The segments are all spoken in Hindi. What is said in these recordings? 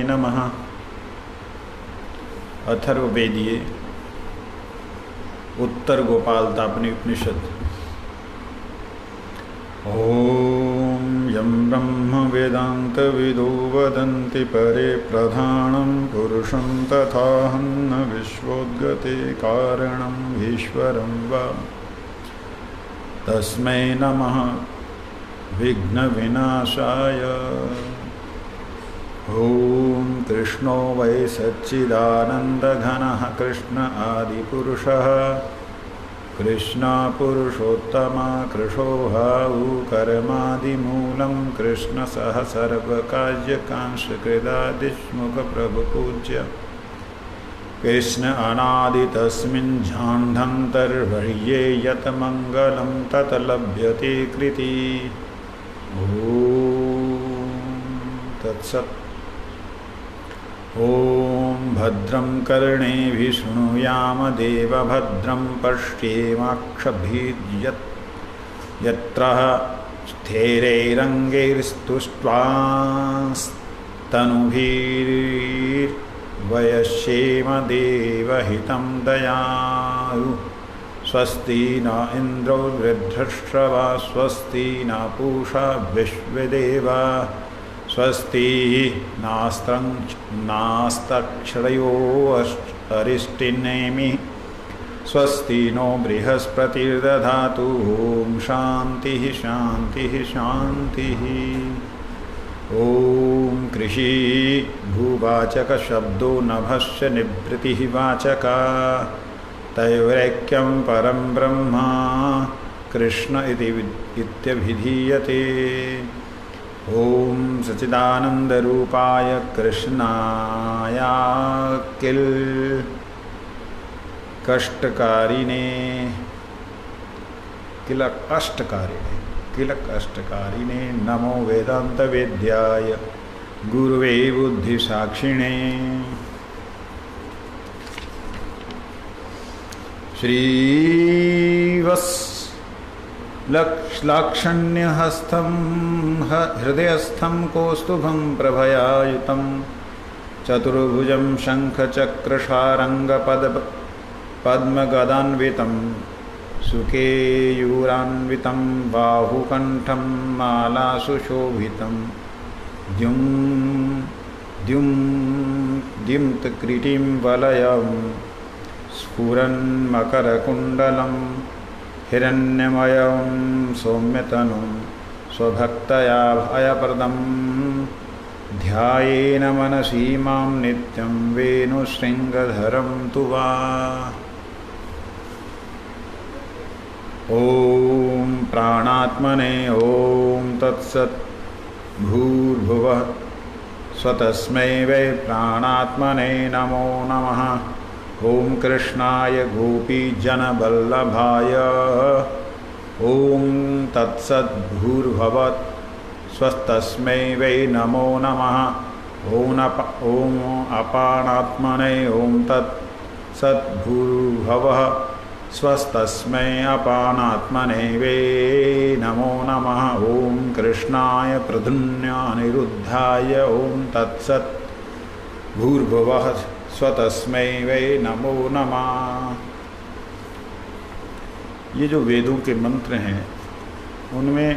नमः। अथर्ववेदीय उत्तर गोपालतापनी उपनिषद। ओम यं ब्रह्म वेदान्तविदो वदन्ति परे प्रधानं पुरुषं तथाहं न विश्वोद्गते कारणं ईश्वरं वा तस्मै नमः विघ्नविनाशाय। ओम कृष्णो वै सच्चिदानन्दघनः कृष्ण आदिपुरुषः कृष्णपुरुषोत्तमा कृशोहाऊकरमादिमूलं कृष्णसह सर्वकार्यकांशकृदादिष्मुखप्रभुपूज्य कृष्ण अनादि तस्मिन् झाण्ढन्तर्वर्ये यत् मङ्गलं तत् लभ्यते कृति। ॐ तत्सत्। ॐ भद्रं कर्णेभिः शृणुयाम देव भद्रं पश्येमाक्षभिर्यत्रः स्थिरैरङ्गैस्तुष्ट्वास्तनूभिर्वयस्येम देवहितं दयालु। स्वस्ति न इन्द्रो वृद्धश्रवा स्वस्ति न पूषा विश्वदेवा स्वस्ति नास्तक्षरयो अरिष्टिनेमि स्वस्ति नो बृहस्पतिर्दधातु। ॐ शान्तिः शान्तिः शान्तिः। ॐ कृषि भूवाचक शब्दो नभस्य निवृत्तिः वाचका तयोरैक्यं परं ब्रह्म कृष्ण इत्यभिधीयते। ओम सच्चिदानंदरूपाय कृष्णाय किल अष्टकारिणे नमो वेदांत वेद्याय गुरुवे बुद्धिसाक्षिणे। लाक्षण्यहस्तं हृदयस्थं कौस्तुभं प्रभयायुतं चतुर्भुजं शङ्खचक्रशारङ्गपद्मगदान्वितं सुकेयूरान्वितं बाहुकण्ठं मालासुशोभितं द्युम्तक्रीटिं वलयं स्फुरन्मकरकुण्डलं हिरण्यमयं सौम्यतनुं स्वभक्तया भयप्रदं ध्यायेन मनसि मां नित्यं वेणुशृङ्गधरं तु वा। ॐ प्राणात्मने ॐ तत्सत्। भूर्भुवः स्वतस्मै वै प्राणात्मने नमो नमः। ओम कृष्णाय गोपीजनवल्लभाय ओम तत्सद्भूर्भुवः स्वस्तस्मै वै नमो नमः। ओम अपानात्मने ओम तत्सद्भूर्भुवः स्वस्तस्मै अपानात्मने वै नमो नमः। ओम कृष्णाय प्रद्युम्नानिरुद्धाय ओम तत्सद्भूर्भुवः स्वतस्मै वै नमो नमः। ये जो वेदों के मंत्र हैं उनमें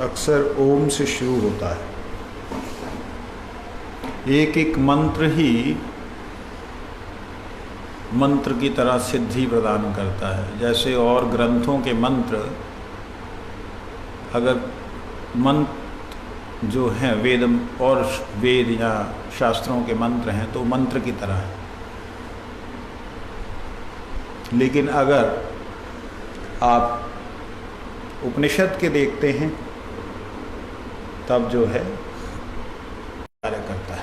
अक्सर ओम से शुरू होता है। एक एक मंत्र ही मंत्र की तरह सिद्धि प्रदान करता है। जैसे और ग्रंथों के मंत्र, अगर मंत्र जो हैं वेद या शास्त्रों के मंत्र हैं तो मंत्र की तरह है। लेकिन अगर आप उपनिषद के देखते हैं तब जो है कार्य करता है,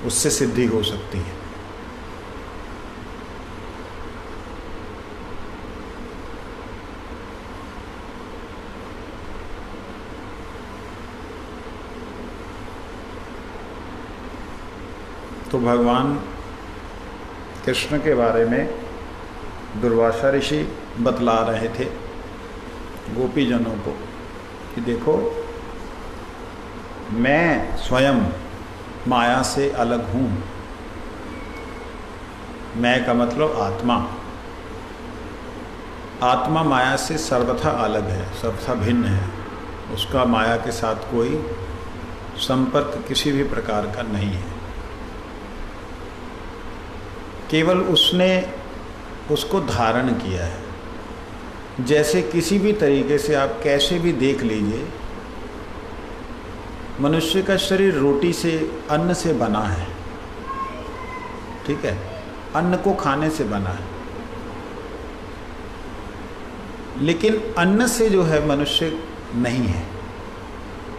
उससे सिद्धि हो सकती है। तो भगवान कृष्ण के बारे में दुर्वासा ऋषि बतला रहे थे गोपीजनों को कि देखो मैं स्वयं माया से अलग हूँ। मैं का मतलब आत्मा। आत्मा माया से सर्वथा अलग है, सर्वथा भिन्न है। उसका माया के साथ कोई संपर्क किसी भी प्रकार का नहीं है। केवल उसने उसको धारण किया है। जैसे किसी भी तरीके से आप कैसे भी देख लीजिए, मनुष्य का शरीर रोटी से, अन्न से बना है, ठीक है, अन्न को खाने से बना है। लेकिन अन्न से जो है मनुष्य नहीं है।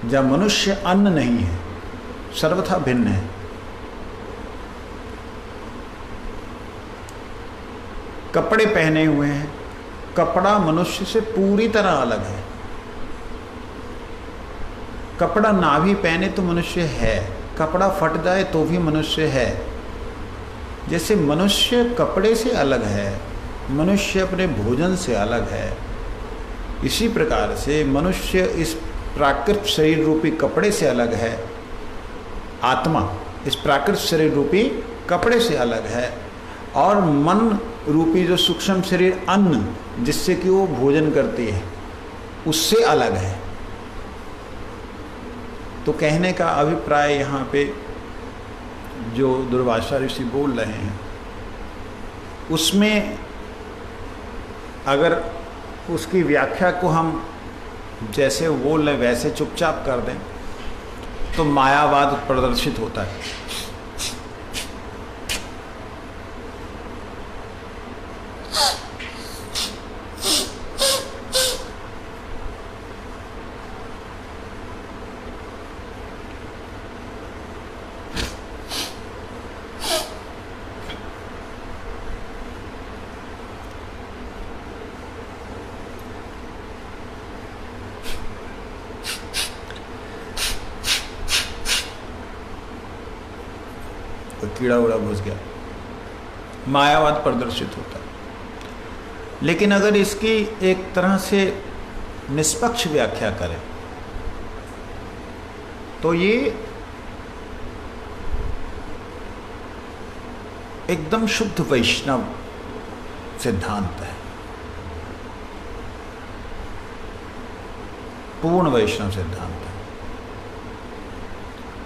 जब मनुष्य अन्न नहीं है, सर्वथा भिन्न है। कपड़े पहने हुए हैं, कपड़ा मनुष्य से पूरी तरह अलग है। कपड़ा ना भी पहने तो मनुष्य है, कपड़ा फट जाए तो भी मनुष्य है। जैसे मनुष्य कपड़े से अलग है, मनुष्य अपने भोजन से अलग है, इसी प्रकार से मनुष्य इस प्राकृत शरीर रूपी कपड़े से अलग है। आत्मा इस प्राकृत शरीर रूपी कपड़े से अलग है। और मन रूपी जो सूक्ष्म शरीर, अन्न जिससे कि वो भोजन करती है, उससे अलग है। तो कहने का अभिप्राय यहाँ पे जो दुर्वासा ऋषि बोल रहे हैं, उसमें अगर उसकी व्याख्या को हम जैसे बोल रहे वैसे चुपचाप कर दें तो मायावाद प्रदर्शित होता है। कीड़ा उड़ा घुस गया, मायावाद प्रदर्शित होता है। लेकिन अगर इसकी एक तरह से निष्पक्ष व्याख्या करें तो ये एकदम शुद्ध वैष्णव सिद्धांत है, पूर्ण वैष्णव सिद्धांत है।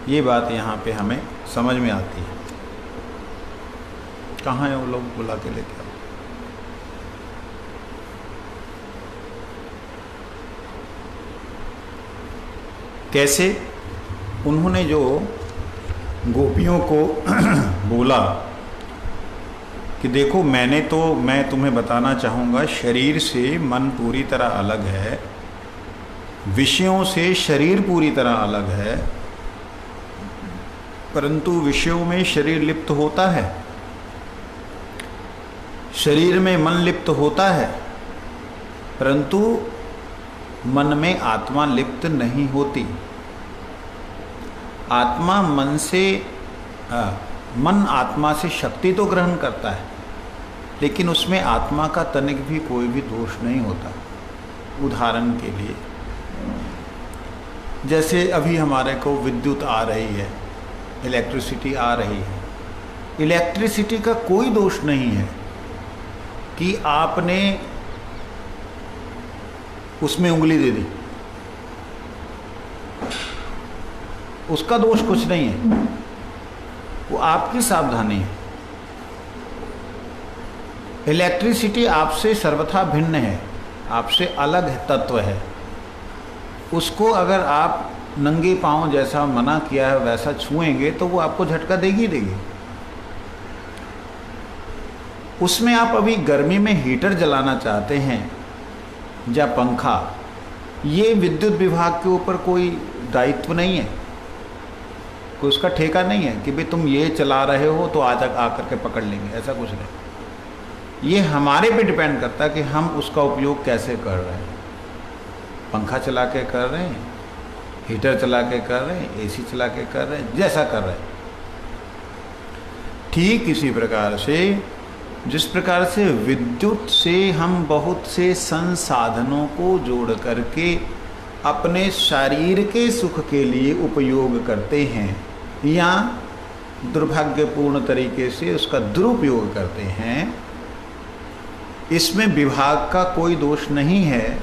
ये बात यहाँ पे हमें समझ में आती है। कहाँ है वो लोग, बुला के लेके आओ। कैसे उन्होंने जो गोपियों को बोला कि देखो मैं तुम्हें बताना चाहूँगा, शरीर से मन पूरी तरह अलग है, विषयों से शरीर पूरी तरह अलग है, परंतु विषयों में शरीर लिप्त होता है, शरीर में मन लिप्त होता है, परंतु मन में आत्मा लिप्त नहीं होती। आत्मा मन से मन आत्मा से शक्ति तो ग्रहण करता है, लेकिन उसमें आत्मा का तनिक भी कोई भी दोष नहीं होता। उदाहरण के लिए जैसे अभी हमारे को विद्युत आ रही है, इलेक्ट्रिसिटी आ रही है, इलेक्ट्रिसिटी का कोई दोष नहीं है कि आपने उसमें उंगली दे दी, उसका दोष कुछ नहीं है, वो आपकी सावधानी है। इलेक्ट्रिसिटी आपसे सर्वथा भिन्न है, आपसे अलग है, तत्व है। उसको अगर आप नंगे पांव जैसा मना किया है वैसा छुएंगे तो वो आपको झटका देगी देगी। उसमें आप अभी गर्मी में हीटर जलाना चाहते हैं या पंखा, ये विद्युत विभाग के ऊपर कोई दायित्व नहीं है, कोई उसका ठेका नहीं है कि भाई तुम ये चला रहे हो तो आज आकर के पकड़ लेंगे, ऐसा कुछ नहीं। ये हमारे पे डिपेंड करता है कि हम उसका उपयोग कैसे कर रहे हैं। पंखा चला के कर रहे हैं, हीटर चला के कर रहे हैं, एसी चला के कर रहे हैं, जैसा कर रहे हैं। ठीक इसी प्रकार से जिस प्रकार से विद्युत से हम बहुत से संसाधनों को जोड़ करके अपने शरीर के सुख के लिए उपयोग करते हैं या दुर्भाग्यपूर्ण तरीके से उसका दुरुपयोग करते हैं, इसमें विभाग का कोई दोष नहीं है।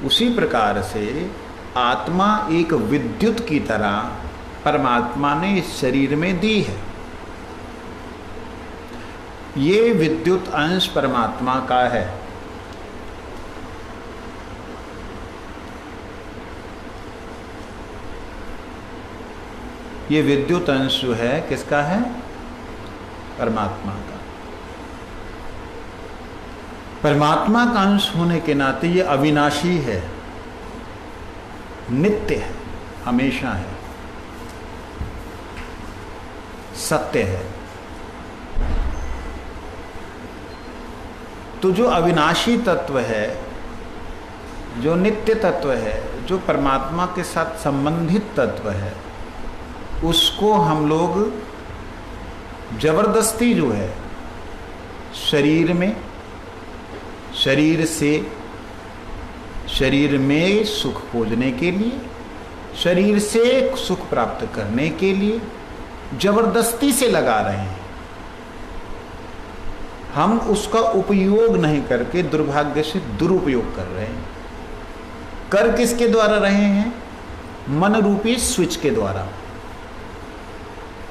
उसी प्रकार से आत्मा एक विद्युत की तरह परमात्मा ने इस शरीर में दी है। ये विद्युत अंश परमात्मा का है। ये विद्युत अंश जो है किसका है? परमात्मा का। परमात्मा का अंश होने के नाते ये अविनाशी है, नित्य है, हमेशा है, सत्य है। तो जो अविनाशी तत्व है, जो नित्य तत्व है, जो परमात्मा के साथ संबंधित तत्व है, उसको हम लोग जबरदस्ती जो है शरीर में, शरीर से, शरीर में सुख खोजने के लिए, शरीर से सुख प्राप्त करने के लिए जबरदस्ती से लगा रहे हैं। हम उसका उपयोग नहीं करके दुर्भाग्य से दुरुपयोग कर रहे हैं। कर किसके द्वारा रहे हैं? मन रूपी स्विच के द्वारा।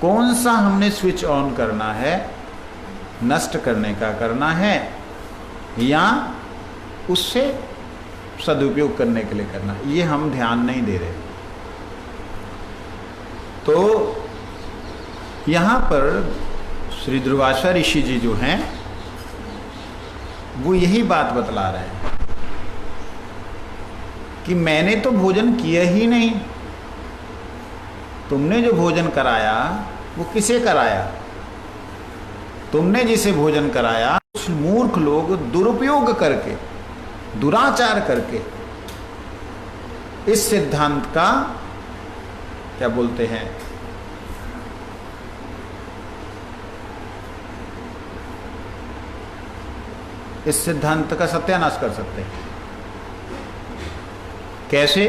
कौन सा हमने स्विच ऑन करना है? नष्ट करने का करना है या उससे सदुपयोग करने के लिए करना, ये हम ध्यान नहीं दे रहे। तो यहाँ पर श्री दुर्वासा ऋषि जी जो हैं वो यही बात बतला रहे हैं कि मैंने तो भोजन किया ही नहीं। तुमने जो भोजन कराया वो किसे कराया? तुमने जिसे भोजन कराया उस मूर्ख लोग दुरुपयोग करके, दुराचार करके इस सिद्धांत का क्या बोलते हैं, इस सिद्धांत का सत्यानाश कर सकते हैं। कैसे?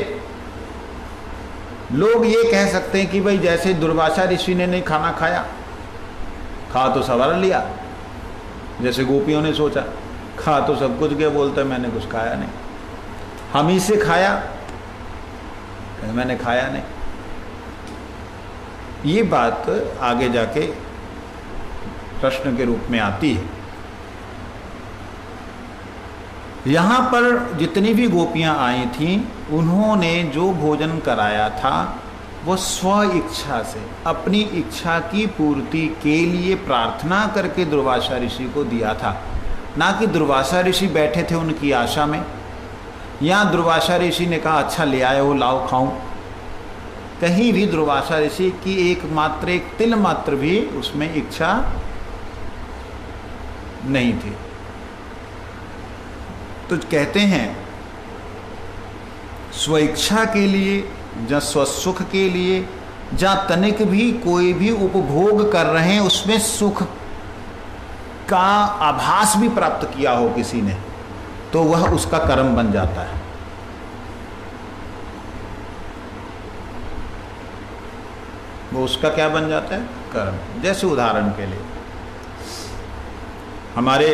लोग ये कह सकते हैं कि भाई जैसे दुर्वासा ऋषि ने नहीं खाना खाया, खा तो सवार लिया, जैसे गोपियों ने सोचा खा तो सब कुछ गया, बोलता मैंने कुछ खाया नहीं। हम ही से खाया, मैंने खाया नहीं। ये बात आगे जाके प्रश्न के रूप में आती है। यहाँ पर जितनी भी गोपियाँ आई थीं, उन्होंने जो भोजन कराया था वो स्व इच्छा से, अपनी इच्छा की पूर्ति के लिए प्रार्थना करके दुर्वासा ऋषि को दिया था, ना कि दुर्वासा ऋषि बैठे थे उनकी आशा में, या दुर्वासा ऋषि ने कहा अच्छा ले आए हो लाओ खाऊं। कहीं भी दुर्वासा ऋषि की एक तिल मात्र भी उसमें इच्छा नहीं थी। तो कहते हैं स्वेच्छा के लिए या स्वसुख के लिए, जहाँ तनिक भी कोई भी उपभोग कर रहे हैं उसमें सुख का आभास भी प्राप्त किया हो किसी ने, तो वह उसका कर्म बन जाता है। वो उसका क्या बन जाता है? कर्म। जैसे उदाहरण के लिए हमारे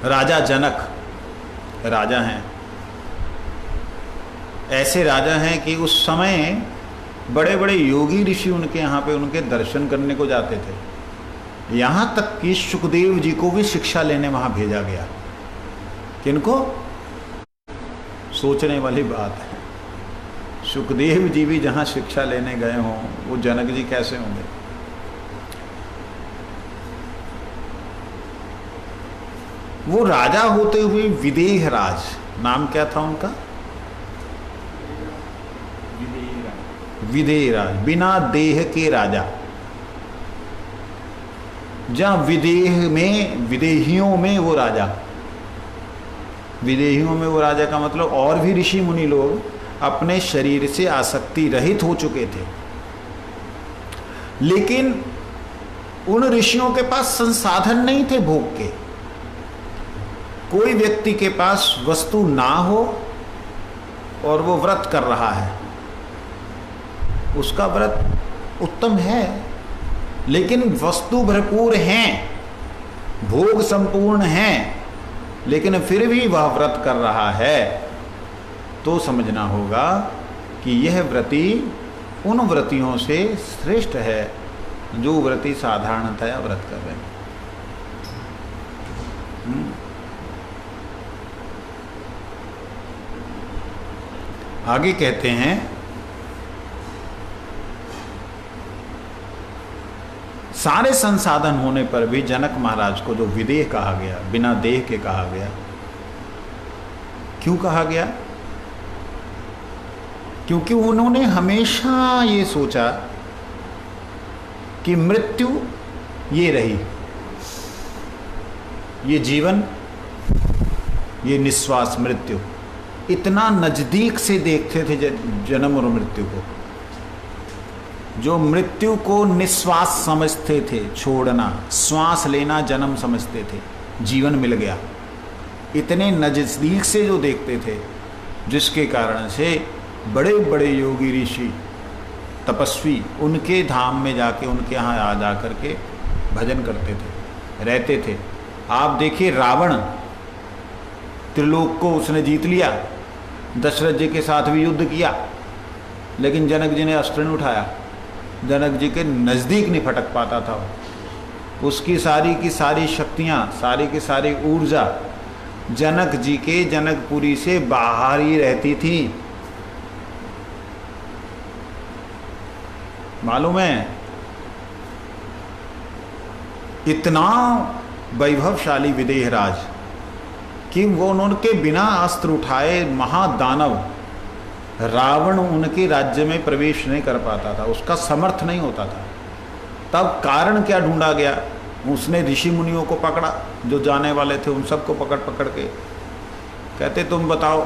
राजा जनक राजा हैं, ऐसे राजा हैं कि उस समय बड़े बड़े योगी ऋषि उनके यहाँ पे उनके दर्शन करने को जाते थे। यहाँ तक कि सुखदेव जी को भी शिक्षा लेने वहाँ भेजा गया। किनको? सोचने वाली बात है, सुखदेव जी भी जहाँ शिक्षा लेने गए हों, वो जनक जी कैसे होंगे? वो राजा होते हुए विदेह राज, नाम क्या था उनका? विदेह राज, बिना देह के राजा। जहाँ विदेह में, विदेहियों में वो राजा, विदेहियों में वो राजा का मतलब और भी ऋषि मुनि लोग अपने शरीर से आसक्ति रहित हो चुके थे, लेकिन उन ऋषियों के पास संसाधन नहीं थे भोग के। कोई व्यक्ति के पास वस्तु ना हो और वो व्रत कर रहा है, उसका व्रत उत्तम है, लेकिन वस्तु भरपूर हैं, भोग संपूर्ण हैं, लेकिन फिर भी वह व्रत कर रहा है, तो समझना होगा कि यह व्रती उन व्रतियों से श्रेष्ठ है जो व्रती साधारणतया व्रत कर रहे हैं। आगे कहते हैं, सारे संसाधन होने पर भी जनक महाराज को जो विदेह कहा गया, बिना देह के कहा गया, क्यों कहा गया? क्योंकि उन्होंने हमेशा ये सोचा कि मृत्यु ये रही, ये जीवन, ये निश्वास मृत्यु, इतना नजदीक से देखते थे जन्म और मृत्यु को। जो मृत्यु को निश्वास समझते थे, छोड़ना, श्वास लेना जन्म समझते थे, जीवन मिल गया, इतने नजदीक से जो देखते थे, जिसके कारण से बड़े बड़े योगी ऋषि तपस्वी उनके धाम में जाके, उनके यहाँ आ जा करके भजन करते थे, रहते थे। आप देखिए, रावण त्रिलोक को उसने जीत लिया, दशरथ जी के साथ भी युद्ध किया, लेकिन जनक जी ने अस्त्र नहीं उठाया, जनक जी के नज़दीक नहीं फटक पाता था। उसकी सारी की सारी शक्तियाँ, सारी की सारी ऊर्जा जनक जी के जनकपुरी से बाहर ही रहती थी। मालूम है, इतना वैभवशाली विदेहराज कि वो उनके बिना अस्त्र उठाए महादानव रावण उनके राज्य में प्रवेश नहीं कर पाता था, उसका समर्थ नहीं होता था। तब कारण क्या ढूंढा गया? उसने ऋषि मुनियों को पकड़ा, जो जाने वाले थे उन सबको पकड़ पकड़ के कहते तुम बताओ।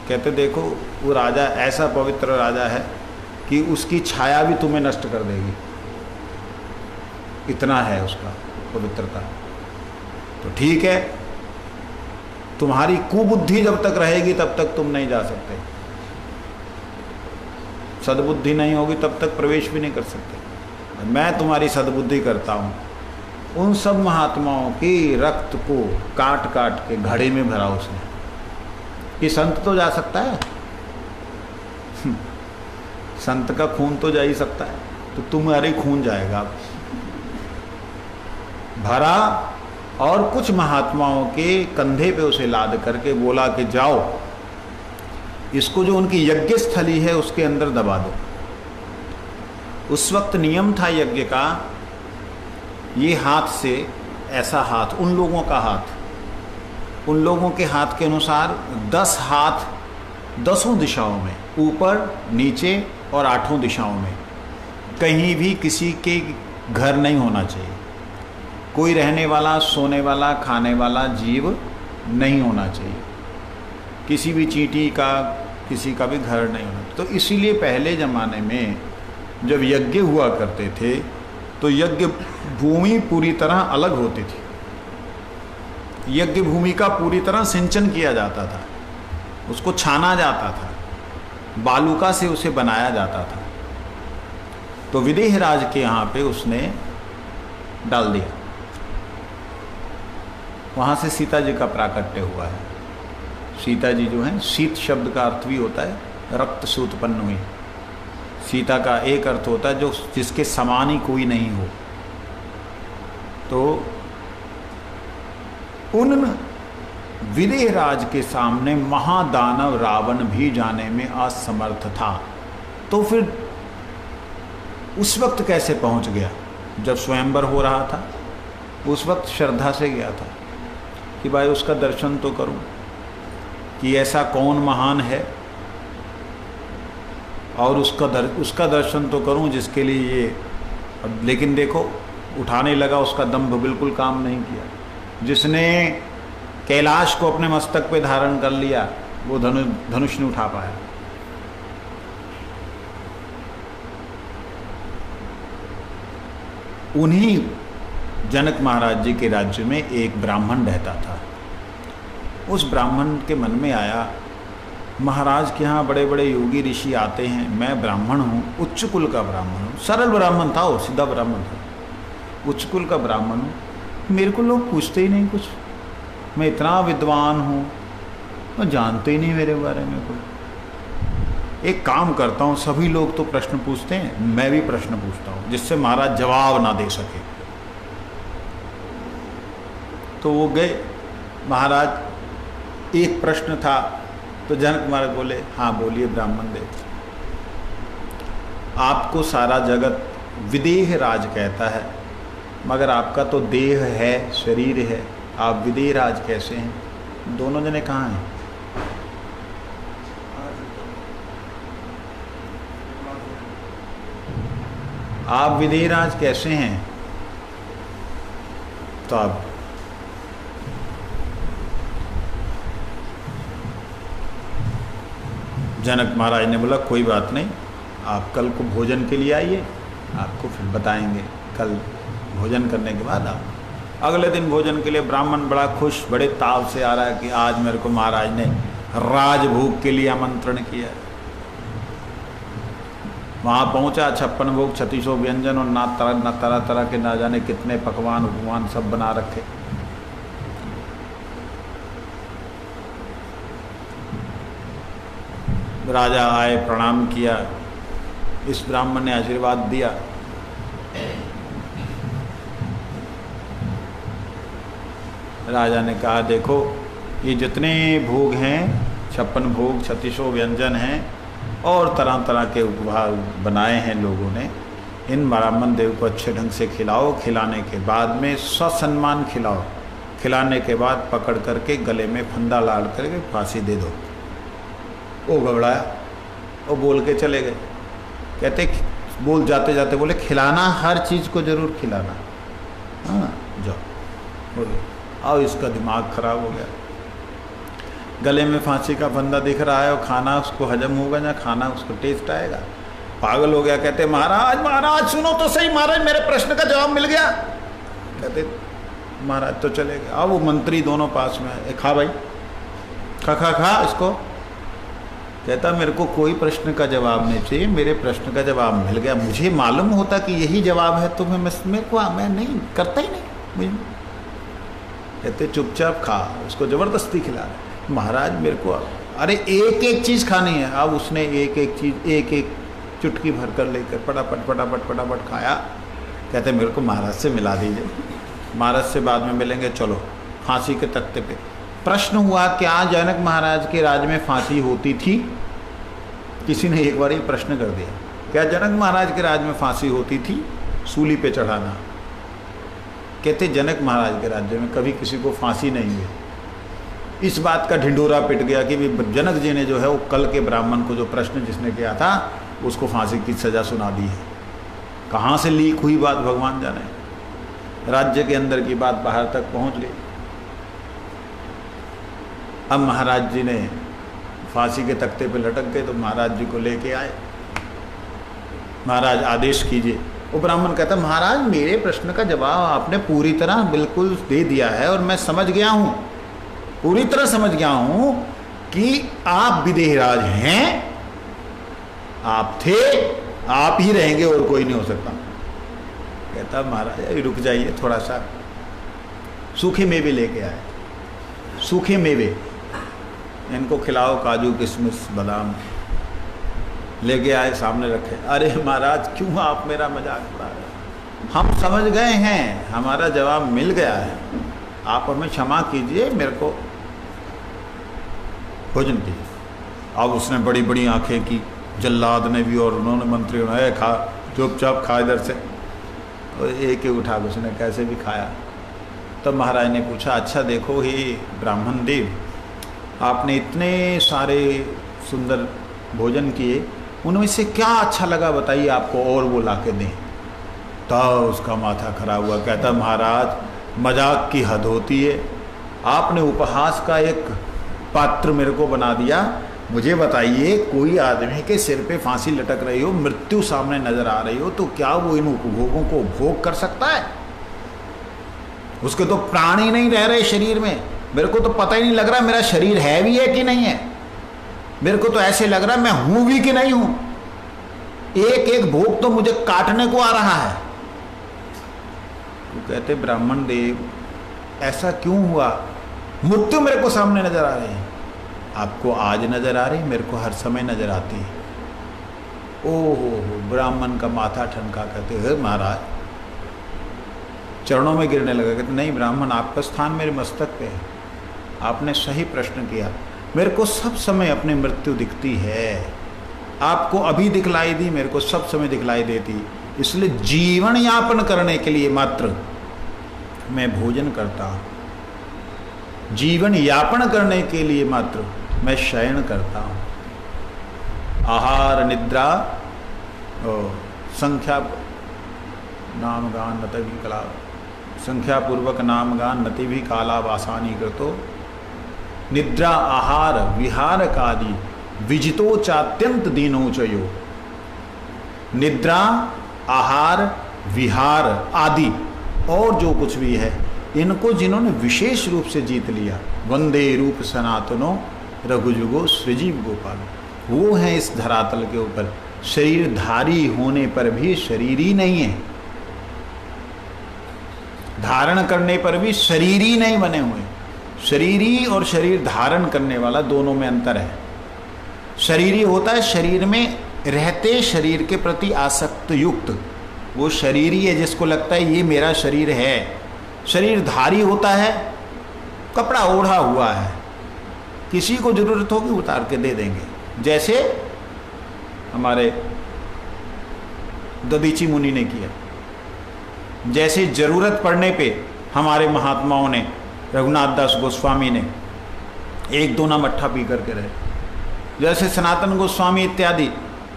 कहते देखो, वो राजा ऐसा पवित्र राजा है कि उसकी छाया भी तुम्हें नष्ट कर देगी, इतना है उसका पवित्रता। तो ठीक है, तुम्हारी कुबुद्धि जब तक रहेगी तब तक तुम नहीं जा सकते, सद्बुद्धि नहीं होगी तब तक प्रवेश भी नहीं कर सकते। मैं तुम्हारी सद्बुद्धि करता हूँ। उन सब महात्माओं की रक्त को काट काट के घड़े में भरा उसने कि संत तो जा सकता है, संत का खून तो जा ही सकता है, तो तुम्हारे खून जाएगा भरा। और कुछ महात्माओं के कंधे पे उसे लाद करके बोला कि जाओ, इसको जो उनकी यज्ञ स्थली है उसके अंदर दबा दो। उस वक्त नियम था यज्ञ का, ये हाथ से, ऐसा हाथ, उन लोगों का हाथ, उन लोगों के हाथ के अनुसार 10 हाथ 10 दिशाओं में, ऊपर नीचे और 8 दिशाओं में, कहीं भी किसी के घर नहीं होना चाहिए, कोई रहने वाला, सोने वाला, खाने वाला जीव नहीं होना चाहिए, किसी भी चींटी का, किसी का भी घर नहीं होना। तो इसीलिए पहले ज़माने में जब यज्ञ हुआ करते थे तो यज्ञ भूमि पूरी तरह अलग होती थी, यज्ञ भूमि का पूरी तरह सिंचन किया जाता था, उसको छाना जाता था, बालूका से उसे बनाया जाता था। तो विदेहराज के यहाँ पे उसने डाल दिया, वहाँ से सीता जी का प्राकट्य हुआ है। सीता जी जो हैं, शीत शब्द का अर्थ भी होता है रक्त से उत्पन्न हुई। सीता का एक अर्थ होता है जो जिसके समान ही कोई नहीं हो। तो उन विदेहराज के सामने महादानव रावण भी जाने में असमर्थ था। तो फिर उस वक्त कैसे पहुंच गया? जब स्वयंवर हो रहा था उस वक्त श्रद्धा से गया था कि भाई उसका दर्शन तो करूं कि ऐसा कौन महान है, और उसका दर्शन तो करूं जिसके लिए ये। लेकिन देखो, उठाने लगा, उसका दंभ बिल्कुल काम नहीं किया। जिसने कैलाश को अपने मस्तक पे धारण कर लिया वो धनुष नहीं उठा पाया। उन्हीं जनक महाराज जी के राज्य में एक ब्राह्मण रहता था। उस ब्राह्मण के मन में आया महाराज के यहाँ बड़े बड़े योगी ऋषि आते हैं, मैं ब्राह्मण हूँ, उच्च कुल का ब्राह्मण हूँ, सरल ब्राह्मण था और सीधा ब्राह्मण था, उच्च कुल का ब्राह्मण हूँ, मेरे को लोग पूछते ही नहीं कुछ, मैं इतना विद्वान हूँ, मैं जानते ही नहीं मेरे बारे में कोई। एक काम करता हूँ, सभी लोग तो प्रश्न पूछते हैं, मैं भी प्रश्न पूछता हूँ जिससे महाराज जवाब ना दे सके। तो वो गए, महाराज एक प्रश्न था, तो जनक महाराज बोले, हाँ बोलिए ब्राह्मण देव। आपको सारा जगत विदेह राज कहता है, मगर आपका तो देह है, शरीर है, आप विदेह राज कैसे हैं? दोनों जने कहाँ हैं? आप विदेह राज कैसे हैं? तो आप जनक महाराज ने बोला कोई बात नहीं, आप कल को भोजन के लिए आइए, आपको फिर बताएंगे। कल भोजन करने के बाद आप अगले दिन भोजन के लिए ब्राह्मण बड़ा खुश, बड़े ताव से आ रहा है कि आज मेरे को महाराज ने राजभोग के लिए आमंत्रण किया। वहाँ पहुँचा, 56 भोग 3600 व्यंजन और ना तरह तरह के ना जाने कितने पकवान उपवान सब बना रखे। राजा आए, प्रणाम किया, इस ब्राह्मण ने आशीर्वाद दिया। राजा ने कहा देखो ये जितने भोग हैं, 56 भोग 3600 व्यंजन हैं और तरह तरह के उपहार बनाए हैं लोगों ने, इन ब्राह्मण देव को अच्छे ढंग से खिलाओ, खिलाने के बाद में ससम्मान खिलाओ, खिलाने के बाद पकड़ करके गले में फंदा लाड़ करके फांसी दे दो। वो घबराया, वो बोल के चले गए। कहते बोल जाते जाते बोले खिलाना, हर चीज़ को जरूर खिलाना। हाँ जाओ, बोलो। आओ, इसका दिमाग खराब हो गया, गले में फांसी का फंदा दिख रहा है और खाना उसको हजम होगा ना, खाना उसको टेस्ट आएगा, पागल हो गया। कहते महाराज महाराज सुनो तो सही, महाराज मेरे प्रश्न का जवाब मिल गया। कहते महाराज तो चले गए। अब वो मंत्री दोनों पास में है, खा भाई, खा इसको। कहता मेरे को कोई प्रश्न का जवाब नहीं चाहिए, मेरे प्रश्न का जवाब मिल गया, मुझे मालूम होता कि यही जवाब है तो मैं नहीं करता ही नहीं। कहते चुपचाप खा, उसको ज़बरदस्ती खिला रहे। महाराज मेरे को अरे एक एक चीज़ खानी है। अब उसने एक एक चीज़ एक एक चुटकी भर कर लेकर फटाफट खाया। कहते मेरे को महाराज से मिला दीजिए, महाराज से बाद में मिलेंगे, चलो फांसी के तख्ते पे। प्रश्न हुआ क्या जनक महाराज के राज में फांसी होती थी? किसी ने एक बार ही प्रश्न कर दिया, क्या जनक महाराज के राज में फांसी होती थी? सूली पे चढ़ाना। कहते जनक महाराज के राज्य में कभी किसी को फांसी नहीं हुई। इस बात का ढिंडोरा पिट गया कि जनक जी ने जो है वो कल के ब्राह्मण को जो प्रश्न जिसने किया था उसको फांसी की सज़ा सुना दी है। कहाँ से लीक हुई बात भगवान जाने। राज्य के अंदर की बात बाहर तक पहुँच गई। अब महाराज जी ने फांसी के तख्ते पे लटक गए तो महाराज जी को लेके आए। महाराज आदेश कीजिए। वो ब्राह्मण कहता महाराज मेरे प्रश्न का जवाब आपने पूरी तरह बिल्कुल दे दिया है और मैं समझ गया हूँ, पूरी तरह समझ गया हूँ कि आप विदेहराज हैं, आप थे, आप ही रहेंगे और कोई नहीं हो सकता। कहता महाराज रुक जाइए थोड़ा सा, सूखे मेवे लेके आए, सूखे मेवे इनको खिलाओ, काजू किशमिश बादाम लेके आए, सामने रखे। अरे महाराज क्यों आप मेरा मजाक उड़ा रहे हैं? हम समझ गए हैं, हमारा जवाब मिल गया है, आप हमें क्षमा कीजिए, मेरे को भोजन कीजिए। अब उसने बड़ी बड़ी आंखें की, जल्लाद ने भी और उन्होंने मंत्रियों ने खा, चुपचाप खा इधर से, और एक ही उठा उसने कैसे भी खाया। तब महाराज ने पूछा अच्छा देखो हे ब्राह्मण देव, आपने इतने सारे सुंदर भोजन किए, उनमें से क्या अच्छा लगा बताइए, आपको और वो ला के दें। तब उसका माथा खराब हुआ। कहता महाराज मजाक की हद होती है, आपने उपहास का एक पात्र मेरे को बना दिया। मुझे बताइए कोई आदमी के सिर पे फांसी लटक रही हो, मृत्यु सामने नजर आ रही हो, तो क्या वो इन उपभोगों को भोग कर सकता है? उसके तो प्राण ही नहीं रह रहे शरीर में। मेरे को तो पता ही नहीं लग रहा मेरा शरीर है भी है कि नहीं है। मेरे को तो ऐसे लग रहा है मैं हूं भी कि नहीं हूं, एक एक भोग तो मुझे काटने को आ रहा है। तो कहते ब्राह्मण देव ऐसा क्यों हुआ? मृत्यु मेरे को सामने नजर आ रही है। आपको आज नजर आ रही, मेरे को हर समय नजर आती है। ओहो, ब्राह्मण का माथा ठनका, कहते हे महाराज, चरणों में गिरने लगा। कहते नहीं ब्राह्मण, आपका स्थान मेरे मस्तक पे है, आपने सही प्रश्न किया। मेरे को सब समय अपनी मृत्यु दिखती है, आपको अभी दिखलाई दी, मेरे को सब समय दिखलाई देती। इसलिए जीवन यापन करने के लिए मात्र मैं भोजन करता हूँ, जीवन यापन करने के लिए मात्र मैं शयन करता हूँ। आहार निद्रा संख्या नाम गान नति भी कला, संख्या पूर्वक नाम गान नति भी काला वासानी कृतो, निद्रा आहार विहार कादि विजितो चात्यंत दीनोचयो। निद्रा आहार विहार आदि और जो कुछ भी है, इनको जिन्होंने विशेष रूप से जीत लिया, वंदे रूप सनातनो रघुजुगो सृजीव गोपाल, वो हैं इस धरातल के ऊपर। शरीरधारी होने पर भी शरीर ही नहीं है, धारण करने पर भी शरीर ही नहीं बने हुए। शरीरी और शरीर धारण करने वाला दोनों में अंतर है। शरीरी होता है शरीर में रहते शरीर के प्रति आसक्त युक्त, वो शरीरी है जिसको लगता है ये मेरा शरीर है। शरीरधारी होता है कपड़ा ओढ़ा हुआ है, किसी को जरूरत होगी उतार के दे देंगे। जैसे हमारे ददीची मुनि ने किया, जैसे जरूरत पड़ने पे हमारे महात्माओं ने, रघुनाथ दास गोस्वामी ने एक दो ना मट्ठा पी करके रहे, जैसे सनातन गोस्वामी इत्यादि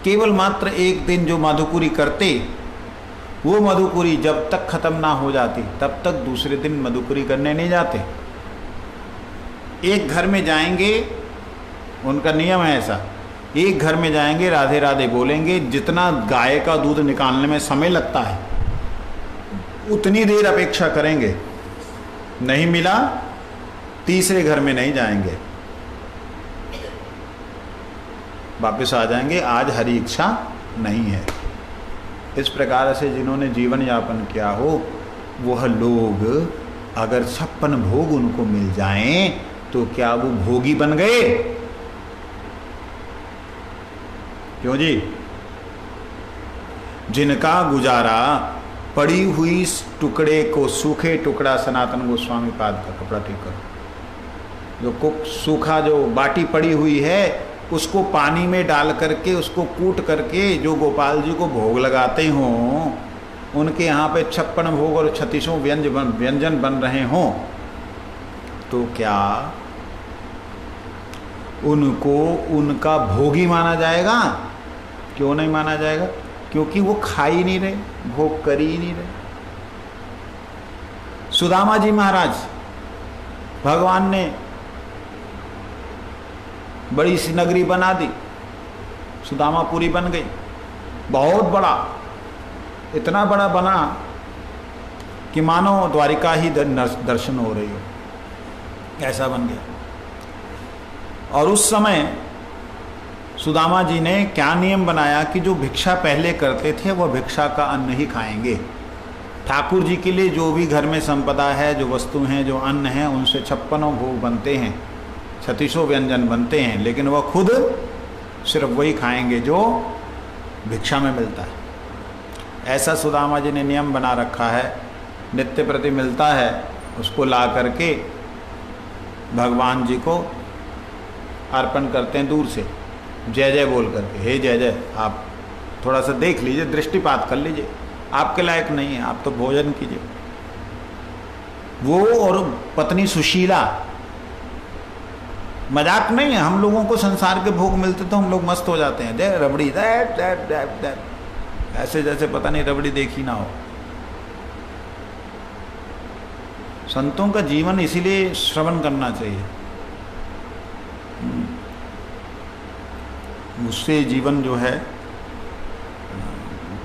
केवल मात्र एक दिन जो मधुपुरी करते, वो मधुपुरी जब तक खत्म ना हो जाती तब तक दूसरे दिन मधुपुरी करने नहीं जाते। एक घर में जाएंगे, उनका नियम है ऐसा, एक घर में जाएंगे, राधे राधे बोलेंगे, जितना गाय का दूध निकालने में समय लगता है उतनी देर अपेक्षा करेंगे, नहीं मिला तीसरे घर में नहीं जाएंगे, वापस आ जाएंगे, आज हरी इच्छा नहीं है। इस प्रकार से जिन्होंने जीवन यापन किया हो, वह लोग अगर 56 भोग उनको मिल जाएं तो क्या वो भोगी बन गए? क्यों जी? जिनका गुजारा पड़ी हुई टुकड़े को, सूखे टुकड़ा, सनातन गोस्वामी पाद का कपड़ा ठीक करो, जो सूखा जो बाटी पड़ी हुई है उसको पानी में डाल करके उसको कूट करके जो गोपाल जी को भोग लगाते हों, उनके यहाँ पे 56 भोग और 36 व्यंजन बन रहे हों, तो क्या उनको उनका भोगी माना जाएगा? क्यों नहीं माना जाएगा? क्योंकि वो खा ही नहीं रहे, भोग कर ही नहीं रहे। सुदामा जी महाराज, भगवान ने बड़ी सी नगरी बना दी, सुदामापुरी बन गई, बहुत बड़ा, इतना बड़ा बना कि मानो द्वारिका ही दर्शन हो रही हो, ऐसा बन गया। और उस समय सुदामा जी ने क्या नियम बनाया कि जो भिक्षा पहले करते थे वह भिक्षा का अन्न ही खाएंगे। ठाकुर जी के लिए जो भी घर में संपदा है, जो वस्तु हैं, जो अन्न है, उनसे 56 भोग बनते हैं, 36 व्यंजन बनते हैं, लेकिन वह खुद सिर्फ वही खाएंगे जो भिक्षा में मिलता है। ऐसा सुदामा जी ने नियम बना रखा है। नित्य प्रति मिलता है, उसको ला करके भगवान जी को अर्पण करते हैं दूर से, जय जय बोल करके, हे जय जय, आप थोड़ा सा देख लीजिए, दृष्टिपात कर लीजिए, आपके लायक नहीं है, आप तो भोजन कीजिए। वो और पत्नी सुशीला, मजाक नहीं है, हम लोगों को संसार के भोग मिलते तो हम लोग मस्त हो जाते हैं, जय रबड़ी दैट दैट दैट दैट, ऐसे जैसे पता नहीं रबड़ी देखी ना हो। संतों का जीवन इसीलिए श्रवण करना चाहिए, उससे जीवन जो है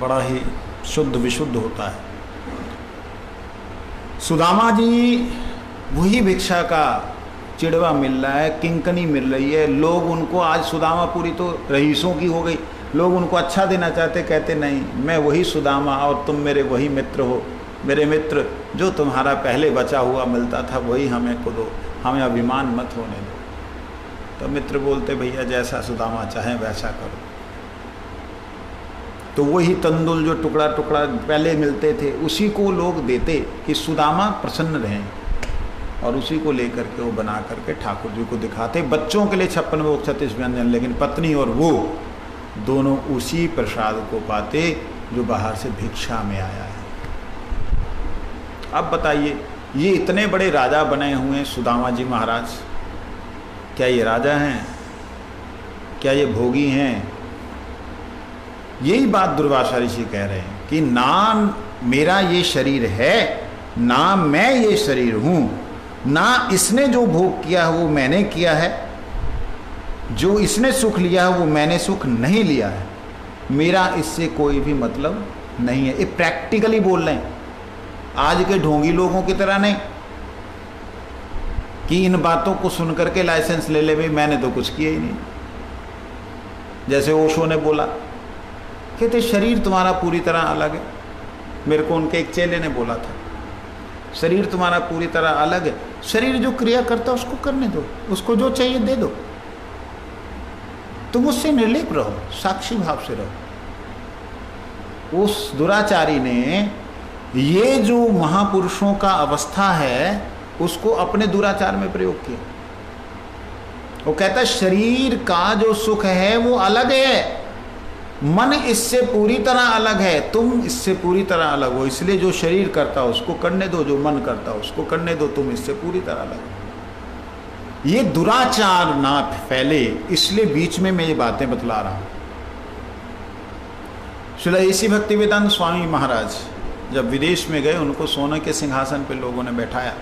बड़ा ही शुद्ध विशुद्ध होता है। सुदामा जी वही भिक्षा का चिड़वा मिल रहा है, किंकनी मिल रही है, लोग उनको, आज सुदामापुरी तो रईसों की हो गई, लोग उनको अच्छा देना चाहते, कहते नहीं मैं वही सुदामा और तुम मेरे वही मित्र हो, मेरे मित्र जो तुम्हारा पहले बचा हुआ मिलता था वही हमें को दो, हमें अभिमान मत होने दो। तो मित्र बोलते भैया जैसा सुदामा चाहे वैसा करो। तो वही तंदुल जो टुकड़ा टुकड़ा पहले मिलते थे उसी को लोग देते कि सुदामा प्रसन्न रहें, और उसी को लेकर के वो बना करके ठाकुर जी को दिखाते। बच्चों के लिए 56 भोग 36 व्यंजन, लेकिन पत्नी और वो दोनों उसी प्रसाद को पाते जो बाहर से भिक्षा में आया है। अब बताइए, ये इतने बड़े राजा बने हुए सुदामा जी महाराज, क्या ये राजा हैं? क्या ये भोगी हैं? यही बात दुर्वासा ऋषि कह रहे हैं कि ना मेरा ये शरीर है, ना मैं ये शरीर हूं, ना इसने जो भोग किया है वो मैंने किया है, जो इसने सुख लिया है वो मैंने सुख नहीं लिया है, मेरा इससे कोई भी मतलब नहीं है। ये प्रैक्टिकली बोल रहे हैं, आज के ढोंगी लोगों की तरह नहीं कि इन बातों को सुनकर के लाइसेंस ले ले भाई मैंने तो कुछ किया ही नहीं। जैसे ओशो ने बोला, कहते शरीर तुम्हारा पूरी तरह अलग है। मेरे को उनके एक चेले ने बोला था, शरीर तुम्हारा पूरी तरह अलग है, शरीर जो क्रिया करता है उसको करने दो, उसको जो चाहिए दे दो, तुम उससे निर्लिप्त रहो, साक्षी भाव से रहो। उस दुराचारी ने ये जो महापुरुषों का अवस्था है उसको अपने दुराचार में प्रयोग किया। वो कहता है शरीर का जो सुख है वो अलग है, मन इससे पूरी तरह अलग है, तुम इससे पूरी तरह अलग हो, इसलिए जो शरीर करता है उसको करने दो, जो मन करता है उसको करने दो, तुम इससे पूरी तरह अलग हो। ये दुराचार ना फैले, इसलिए बीच में मैं ये बातें बतला रहा हूं। श्रील ऐसी भक्तिवेदांत स्वामी महाराज जब विदेश में गए, उनको सोने के सिंहासन पे लोगों ने बैठाया।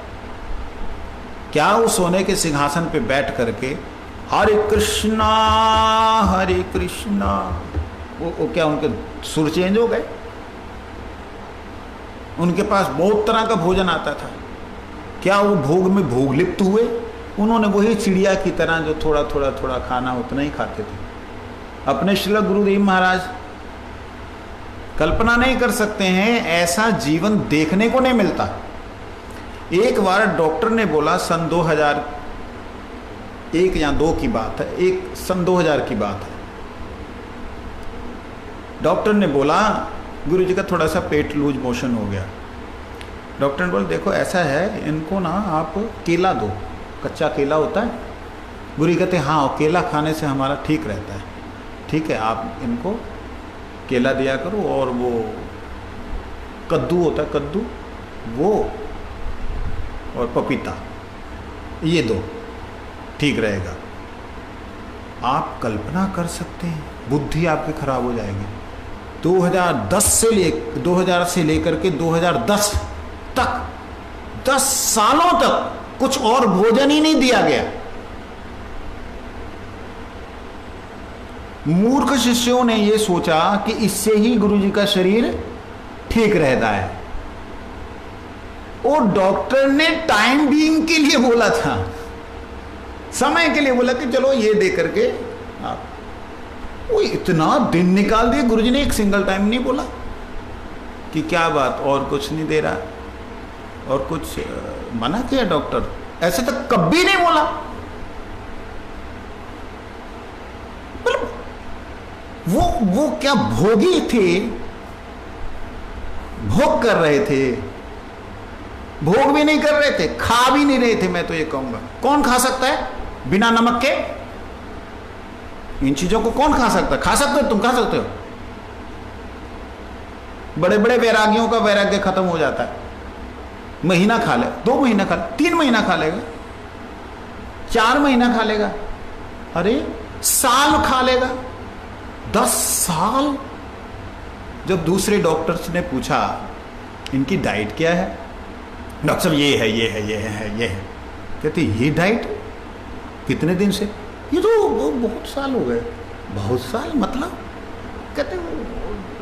क्या वो सोने के सिंहासन पे बैठ करके हरे कृष्णा वो क्या उनके सुर चेंज हो गए? उनके पास बहुत तरह का भोजन आता था, क्या वो भोग में भोग लिप्त हुए? उन्होंने वही चिड़िया की तरह जो थोड़ा थोड़ा थोड़ा खाना उतना ही खाते थे। अपने श्रील गुरुदेव महाराज कल्पना नहीं कर सकते हैं, ऐसा जीवन देखने को नहीं मिलता। एक बार डॉक्टर ने बोला, सन 2001 या 2 की बात है, एक सन 2000 की बात है, डॉक्टर ने बोला गुरु जी का थोड़ा सा पेट लूज मोशन हो गया। डॉक्टर ने बोला देखो ऐसा है, इनको ना आप केला दो, कच्चा केला होता है। गुरु जी कहते हाँ, केला खाने से हमारा ठीक रहता है। ठीक है, आप इनको केला दिया करो, और वो कद्दू होता है, कद्दू वो और पपीता, ये दो, ठीक रहेगा। आप कल्पना कर सकते हैं, बुद्धि आपकी खराब हो जाएगी। 2000 से लेकर के 2010 तक 10 सालों तक कुछ और भोजन ही नहीं दिया गया। मूर्ख शिष्यों ने यह सोचा कि इससे ही गुरु जी का शरीर ठीक रहता है, और डॉक्टर ने टाइम बीइंग के लिए बोला था, समय के लिए बोला कि चलो ये दे करके आप, वो इतना दिन निकाल दिए। गुरुजी ने एक सिंगल टाइम नहीं बोला कि क्या बात और कुछ नहीं दे रहा, और कुछ मना किया डॉक्टर, ऐसे तक कभी नहीं बोला। मतलब वो क्या भोगी थे, भोग कर रहे थे, भोग भी नहीं कर रहे थे, खा भी नहीं रहे थे। मैं तो ये कहूंगा, कौन खा सकता है बिना नमक के? इन चीजों को कौन खा सकता है? खा सकते हो, तुम खा सकते हो। बड़े बड़े वैरागियों का वैराग्य खत्म हो जाता है, महीना खा ले, 2 महीना खा ले, 3 महीना खा लेगा, 4 महीना खा लेगा, अरे साल खा लेगा, 10 साल। जब दूसरे डॉक्टर्स ने पूछा इनकी डाइट क्या है, डॉक्टर साहब ये है, ये है, ये है, ये है। कहते ये डाइट कितने दिन से? ये तो बहुत साल हो गए। बहुत साल मतलब? कहते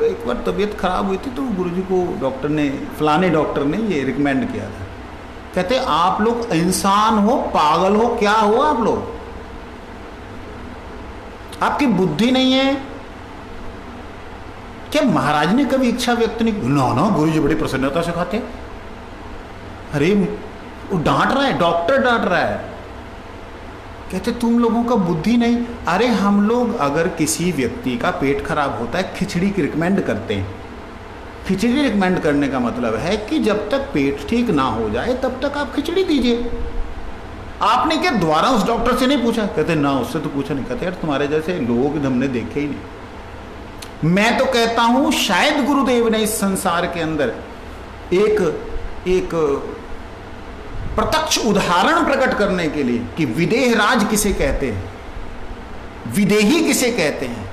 एक बार तबीयत खराब हुई थी तो गुरुजी को डॉक्टर ने, फलाने डॉक्टर ने ये रिकमेंड किया था कहते आप लोग इंसान हो, पागल हो, क्या हो आप लोग? आपकी बुद्धि नहीं है क्या? महाराज ने कभी इच्छा व्यक्त नहीं? ना गुरु जी बड़ी प्रसन्नता से खाते। अरे वो डांट रहा है, डॉक्टर डांट रहा है। कहते तुम लोगों का बुद्धि नहीं। अरे हम लोग अगर किसी व्यक्ति का पेट खराब होता है, खिचड़ी की रिकमेंड करते हैं। खिचड़ी रिकमेंड करने का मतलब है कि जब तक पेट ठीक ना हो जाए तब तक आप खिचड़ी दीजिए। आपने क्या द्वारा उस डॉक्टर से नहीं पूछा? कहते ना, उससे तो पूछा नहीं। कहते यार तुम्हारे जैसे लोग हमने देखे ही नहीं। मैं तो कहता हूं शायद गुरुदेव ने इस संसार के अंदर एक प्रत्यक्ष उदाहरण प्रकट करने के लिए कि विदेहराज किसे कहते हैं, विदेही किसे कहते हैं,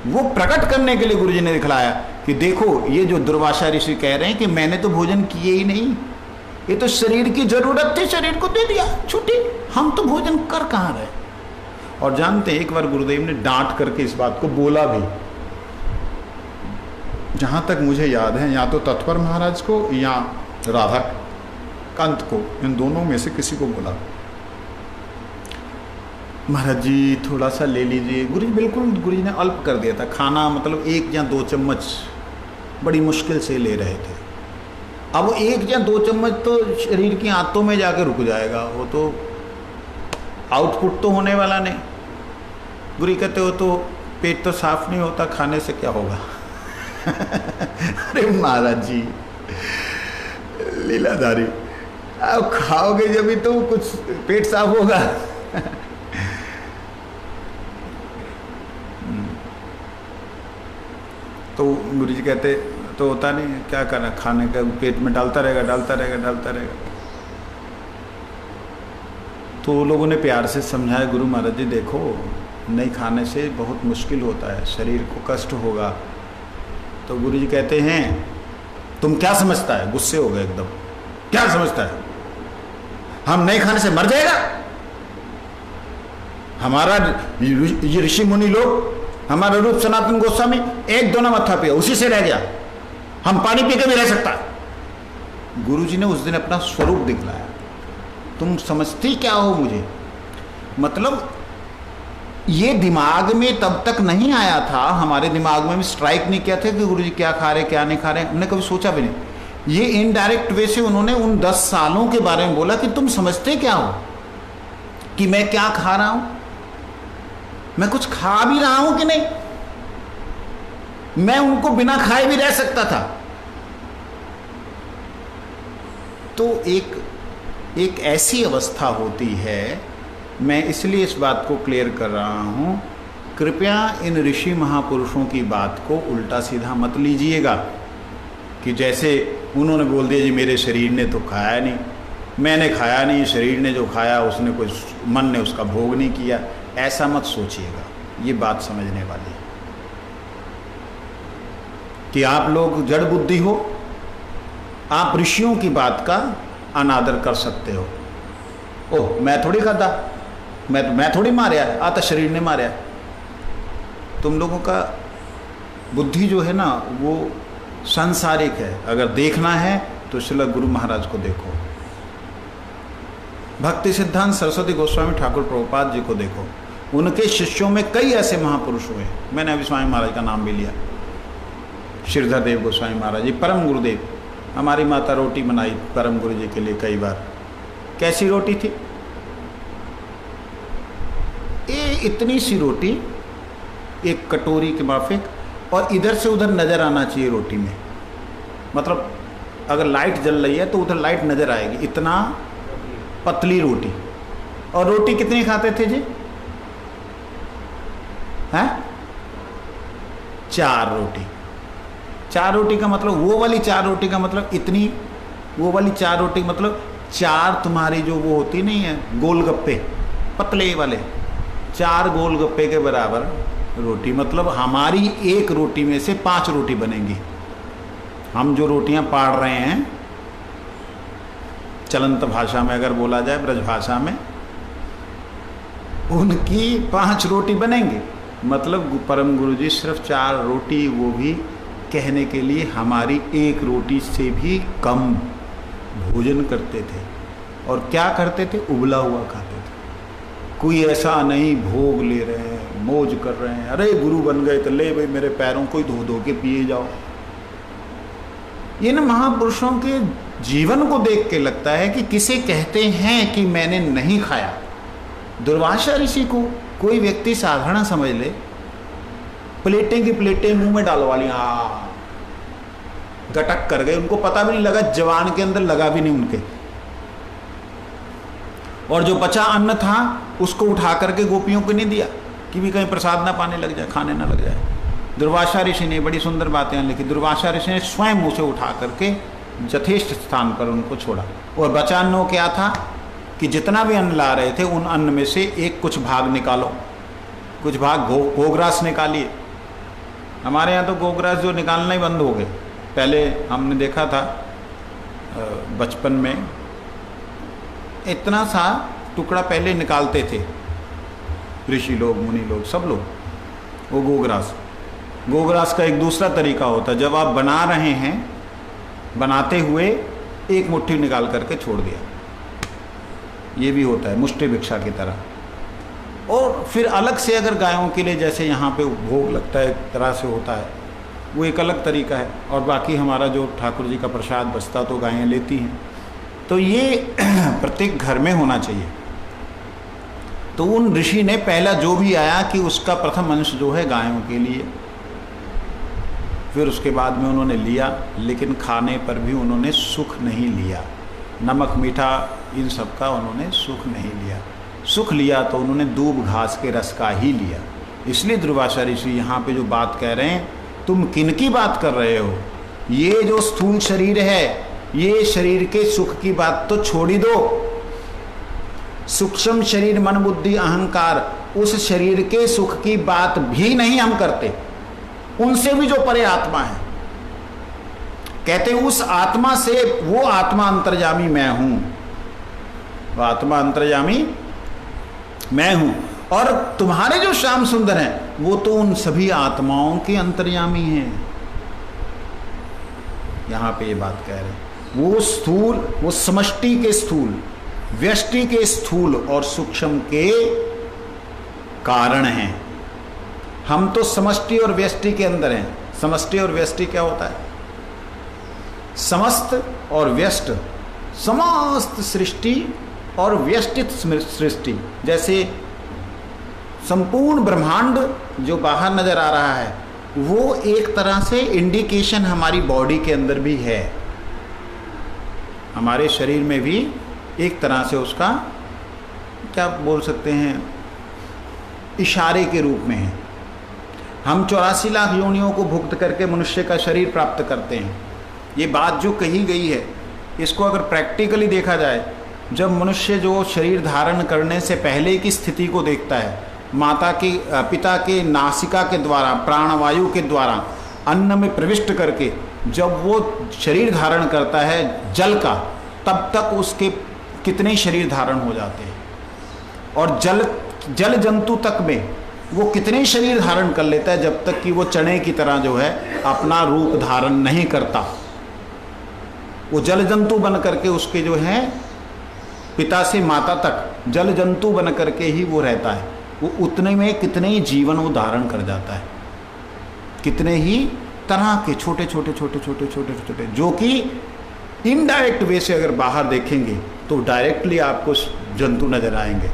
वो प्रकट करने के लिए गुरुजी ने दिखलाया कि देखो ये जो दुर्वासा ऋषि कह रहे हैं कि मैंने तो भोजन किए ही नहीं, ये तो शरीर की जरूरत थी, शरीर को दे दिया, छुट्टी, हम तो भोजन कर कहां रहे। और जानते हैं एक बार गुरुदेव ने डांट करके इस बात को बोला भी, जहां तक मुझे याद है, या तो तत्पर महाराज को या राधा कांत को, इन दोनों में से किसी को बोला, महाराज जी थोड़ा सा ले लीजिए। गुरु जी बिल्कुल, गुरु जी ने अल्प कर दिया था खाना, मतलब 1 या 2 चम्मच बड़ी मुश्किल से ले रहे थे। अब 1 या 2 चम्मच तो शरीर की आंतों में जाकर रुक जाएगा, वो तो आउटपुट तो होने वाला नहीं। गुरु कहते हो तो पेट तो साफ नहीं होता, खाने से क्या होगा? अरे महाराज जी लीलाधारी, आप खाओगे जब भी तो कुछ पेट साफ होगा। तो गुरु जी कहते तो होता नहीं, क्या करना, खाने का पेट में डालता रहेगा, डालता रहेगा, डालता रहेगा। तो लोगों ने प्यार से समझाया, गुरु महाराज जी देखो नहीं खाने से बहुत मुश्किल होता है, शरीर को कष्ट होगा। तो गुरु जी कहते हैं तुम क्या समझता है? गुस्से हो गए एकदम, क्या समझता है? हम नहीं खाने से मर जाएगा? हमारा ये ऋषि मुनि लोग, हमारा रूप सनातन गोस्वामी 1 दोना मत्था पिया, उसी से रह गया, हम पानी पी के भी रह सकता। गुरु जी ने उस दिन अपना स्वरूप दिखलाया, तुम समझती क्या हो मुझे? मतलब ये दिमाग में तब तक नहीं आया था, हमारे दिमाग में भी स्ट्राइक नहीं किया था कि गुरु जी क्या खा रहे क्या नहीं खा रहे, हमने कभी सोचा भी नहीं। ये इनडायरेक्ट वे से उन्होंने उन 10 सालों के बारे में बोला कि तुम समझते क्या हो कि मैं क्या खा रहा हूं, मैं कुछ खा भी रहा हूं कि नहीं, मैं उनको बिना खाए भी रह सकता था। तो एक ऐसी अवस्था होती है, मैं इसलिए इस बात को क्लियर कर रहा हूं, कृपया इन ऋषि महापुरुषों की बात को उल्टा सीधा मत लीजिएगा कि जैसे उन्होंने बोल दिया जी मेरे शरीर ने तो खाया नहीं, मैंने खाया नहीं, शरीर ने जो खाया उसने कोई, मन ने उसका भोग नहीं किया। ऐसा मत सोचिएगा, ये बात समझने वाली है कि आप लोग जड़ बुद्धि हो, आप ऋषियों की बात का अनादर कर सकते हो। ओह मैं थोड़ी खाता, मैं थोड़ी मारया, आता शरीर ने मारया। तुम लोगों का बुद्धि जो है ना वो सांसारिक है। अगर देखना है तो श्रील गुरु महाराज को देखो, भक्ति सिद्धांत सरस्वती गोस्वामी ठाकुर प्रभुपाद जी को देखो, उनके शिष्यों में कई ऐसे महापुरुष हुए। मैंने अभी स्वामी महाराज का नाम भी लिया, श्रीधर देव गोस्वामी महाराज जी, परम गुरुदेव। हमारी माता रोटी बनाई परम गुरु जी के लिए कई बार। कैसी रोटी थी? ये इतनी सी रोटी, एक कटोरी के माफिक, और इधर से उधर नज़र आना चाहिए रोटी में, मतलब अगर लाइट जल रही है तो उधर लाइट नज़र आएगी, इतना पतली रोटी। और रोटी कितनी खाते थे जी? हैं? 4 रोटी। 4 रोटी का मतलब वो वाली 4 रोटी का मतलब इतनी, वो वाली 4 रोटी मतलब 4 तुम्हारी जो वो होती नहीं है गोलगप्पे पतले वाले, 4 गोलगप्पे के बराबर रोटी। मतलब हमारी एक रोटी में से 5 रोटी बनेंगी। हम जो रोटियां पाड़ रहे हैं, चलंत भाषा में अगर बोला जाए, ब्रज भाषा में, उनकी 5 रोटी बनेंगी। मतलब परम गुरु जी सिर्फ 4 रोटी, वो भी कहने के लिए हमारी एक रोटी से भी कम भोजन करते थे। और क्या करते थे, उबला हुआ खाते थे। कोई ऐसा नहीं भोग ले रहे हैं, मौज कर रहे हैं, अरे गुरु बन गए तो ले भाई मेरे पैरों को ही धो धो के पिए जाओ। ये ना महापुरुषों के जीवन को देख के लगता है कि किसे कहते हैं कि मैंने नहीं खाया। दुर्वासा ऋषि को कोई व्यक्ति साधारण समझ ले, प्लेटें की प्लेटें मुंह में डालवा ली, गटक कर गए, उनको पता भी नहीं लगा, जवान के अंदर लगा भी नहीं उनके। और जो बचा अन्न था उसको उठा करके गोपियों को नहीं दिया कि भी कहीं प्रसाद ना पाने लग जाए, खाने ना लग जाए। दुर्वासा ऋषि ने बड़ी सुंदर बातें लिखी। दुर्वासा ऋषि ने स्वयं उसे उठा करके यथेष्ट स्थान पर उनको छोड़ा। और बचा अन्न क्या था कि जितना भी अन्न ला रहे थे उन अन्न में से एक कुछ भाग निकालो, कुछ भाग गोग्रास निकालिए। हमारे यहाँ तो गोग्रास जो निकालना ही बंद हो गए। पहले हमने देखा था बचपन में, इतना सा टुकड़ा पहले निकालते थे ऋषि लोग, मुनि लोग, सब लोग, वो गोग्रास। गोग्रास का एक दूसरा तरीका होता है, जब आप बना रहे हैं, बनाते हुए एक मुट्ठी निकाल करके छोड़ दिया, ये भी होता है मुष्टि भिक्षा की तरह। और फिर अलग से अगर गायों के लिए जैसे यहाँ पे भोग लगता है, एक तरह से होता है, वो एक अलग तरीका है। और बाकी हमारा जो ठाकुर जी का प्रसाद बचता तो गायें लेती हैं। तो ये प्रत्येक घर में होना चाहिए। तो उन ऋषि ने पहला जो भी आया कि उसका प्रथम अंश जो है गायों के लिए, फिर उसके बाद में उन्होंने लिया, लेकिन खाने पर भी उन्होंने सुख नहीं लिया। नमक मीठा इन सब का उन्होंने सुख नहीं लिया। सुख लिया तो उन्होंने दूब घास के रस का ही लिया। इसलिए दुर्वासा ऋषि यहाँ पे जो बात कह रहे हैं, तुम किनकी बात कर रहे हो? ये जो स्थूल शरीर है, ये शरीर के सुख की बात तो छोड़ ही दो। सूक्ष्म शरीर, मन बुद्धि अहंकार, उस शरीर के सुख की बात भी नहीं हम करते। उनसे भी जो परे आत्मा है, कहते उस आत्मा से, वो आत्मा अंतर्यामी मैं हूं, वो आत्मा अंतर्यामी मैं हूं। और तुम्हारे जो श्याम सुंदर हैं वो तो उन सभी आत्माओं के अंतर्यामी हैं। यहां पे ये बात कह रहे हैं, वो स्थूल, वो समष्टि के स्थूल, व्यष्टि के स्थूल और सूक्ष्म के कारण हैं। हम तो समष्टि और व्यष्टि के अंदर हैं। समष्टि और व्यष्टि क्या होता है? समस्त और व्यष्ट, समस्त सृष्टि और व्यष्टित सृष्टि। जैसे संपूर्ण ब्रह्मांड जो बाहर नजर आ रहा है, वो एक तरह से इंडिकेशन हमारी बॉडी के अंदर भी है, हमारे शरीर में भी एक तरह से उसका क्या बोल सकते हैं, इशारे के रूप में है। हम 84 लाख योनियों को भुक्त करके मनुष्य का शरीर प्राप्त करते हैं। ये बात जो कही गई है, इसको अगर प्रैक्टिकली देखा जाए, जब मनुष्य जो शरीर धारण करने से पहले की स्थिति को देखता है, माता के पिता के नासिका के द्वारा, प्राणवायु के द्वारा अन्न में प्रविष्ट करके जब वो शरीर धारण करता है जल का, तब तक उसके कितने शरीर धारण हो जाते हैं। और जल जंतु तक में वो कितने शरीर धारण कर लेता है, जब तक कि वो चने की तरह जो है अपना रूप धारण नहीं करता। वो जल जंतु बन करके उसके जो है पिता से माता तक जल जंतु बन करके ही वो रहता है। वो उतने में कितने ही जीवन वो धारण कर जाता है, कितने ही तरह के छोटे छोटे छोटे छोटे छोटे छोटे, जो कि इनडायरेक्ट वे से अगर बाहर देखेंगे तो डायरेक्टली आपको जंतु नजर आएंगे।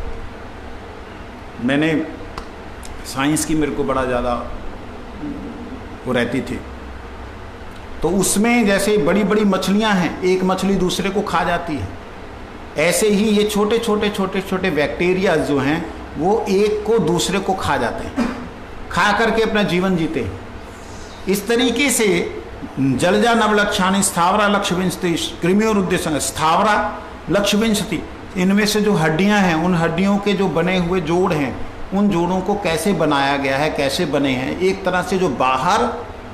मैंने साइंस की मेरे को बड़ा ज़्यादा वो रहती थी, तो उसमें जैसे बड़ी बड़ी मछलियां हैं, एक मछली दूसरे को खा जाती है, ऐसे ही ये छोटे छोटे छोटे छोटे बैक्टीरिया जो हैं वो एक को दूसरे को खा जाते हैं, खा करके अपना जीवन जीते हैं। इस तरीके से जलजा नवलक्षाणी स्थावरा लक्षविंशति कृमियोर उद्देश्य स्थावरा लक्षविंशति, इनमें से जो हड्डियां हैं, उन हड्डियों के जो बने हुए जोड़ हैं, उन जोड़ों को कैसे बनाया गया है, कैसे बने हैं। एक तरह से जो बाहर